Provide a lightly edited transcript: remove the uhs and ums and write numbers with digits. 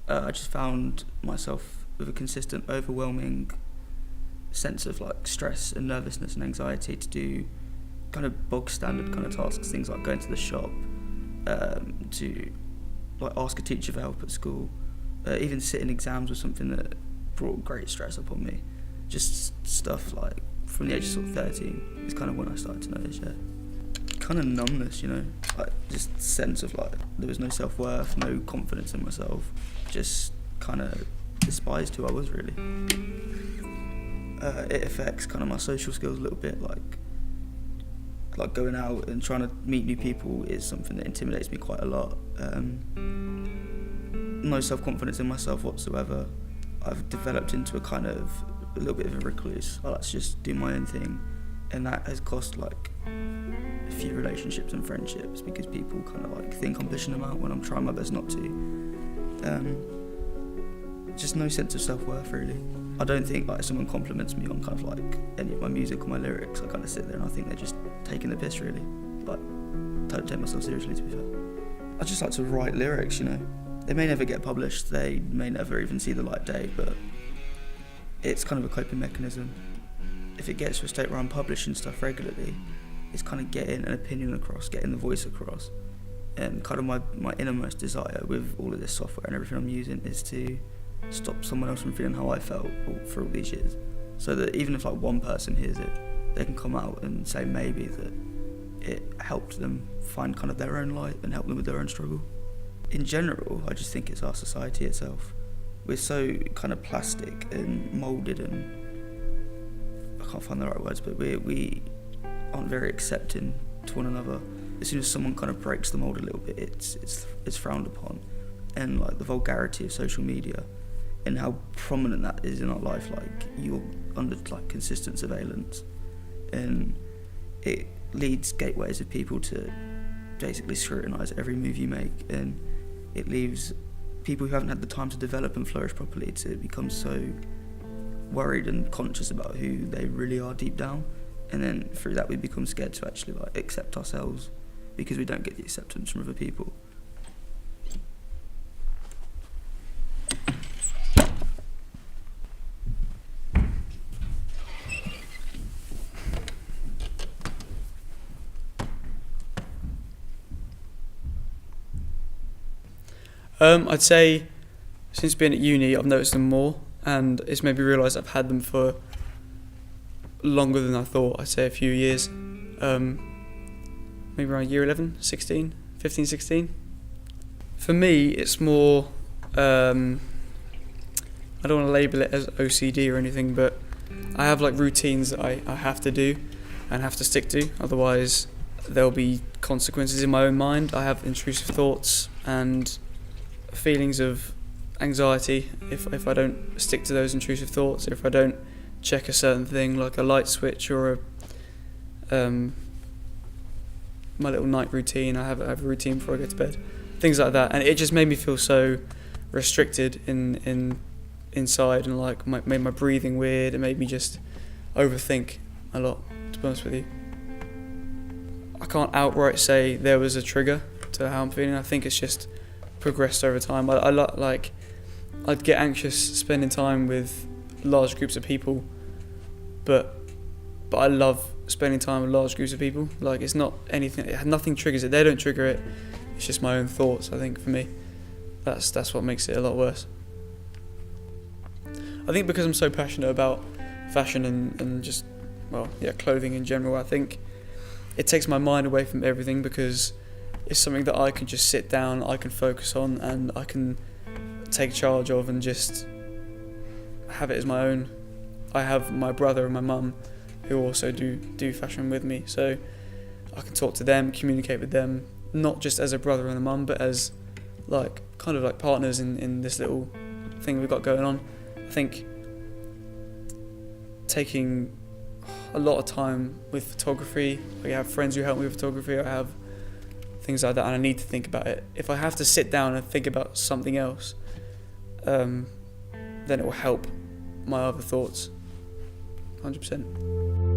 I just found myself with a consistent, overwhelming sense of like stress and nervousness and anxiety to do kind of bog standard kind of tasks, things like going to the shop, to like ask a teacher for help at school, even sit in exams was something that brought great stress upon me. Just stuff like from the age of sort of 13 is kind of when I started to notice, kind of numbness, like just sense of like there was no self-worth, no confidence in myself, just kind of despised who I was really. It affects kind of my social skills a little bit, like going out and trying to meet new people is something that intimidates me quite a lot. No self-confidence in myself whatsoever. I've developed into a little bit of a recluse. I like to just do my own thing, and that has cost like a few relationships and friendships because people kind of like think I'm pushing them out when I'm trying my best not to. Just no sense of self-worth really. I don't think like someone compliments me on kind of like any of my music or my lyrics. I kind of sit there and I think they're just taking the piss really. Like, don't take myself seriously, to be fair. I just like to write lyrics, They may never get published, they may never even see the light of day, but it's kind of a coping mechanism. If it gets to a state where I'm publishing stuff regularly, it's kind of getting an opinion across, getting the voice across. And kind of my innermost desire with all of this software and everything I'm using is to stop someone else from feeling how I felt for all these years. So that even if like one person hears it, they can come out and say maybe that it helped them find kind of their own light and help them with their own struggle. In general, I just think it's our society itself. We're so kind of plastic and moulded, and I can't find the right words, but we aren't very accepting to one another. As soon as someone kind of breaks the mould a little bit, it's frowned upon. And like the vulgarity of social media and how prominent that is in our life, like you're under like consistent surveillance, and it leads gateways of people to basically scrutinise every move you make, and it leaves people who haven't had the time to develop and flourish properly to become so worried and conscious about who they really are deep down, and then through that we become scared to actually like accept ourselves because we don't get the acceptance from other people. I'd say since being at uni I've noticed them more, and it's made me realise I've had them for longer than I thought. I'd say a few years, maybe around year 11, 16, 15, 16. For me it's more, I don't want to label it as OCD or anything, but I have like routines that I have to do and have to stick to, otherwise there'll be consequences in my own mind. I have intrusive thoughts and feelings of anxiety if I don't stick to those intrusive thoughts, if I don't check a certain thing like a light switch or my little night routine. I have a routine before I go to bed, things like that, and it just made me feel so restricted inside, and like made my breathing weird. It made me just overthink a lot, to be honest with you. I can't outright say there was a trigger to how I'm feeling. I think it's just progressed over time. I'd get anxious spending time with large groups of people, but I love spending time with large groups of people. Like, it's not anything, nothing triggers it. They don't trigger it. It's just my own thoughts. I think for me, that's what makes it a lot worse. I think because I'm so passionate about fashion and just clothing in general, I think it takes my mind away from everything, because it's something that I can just sit down, I can focus on, and I can take charge of and just have it as my own. I have my brother and my mum who also do fashion with me, so I can talk to them, communicate with them, not just as a brother and a mum, but as like kind of like partners in this little thing we've got going on. I think taking a lot of time with photography, I have friends who help me with photography, I have things like that, and I need to think about it. If I have to sit down and think about something else, then it will help my other thoughts, 100%.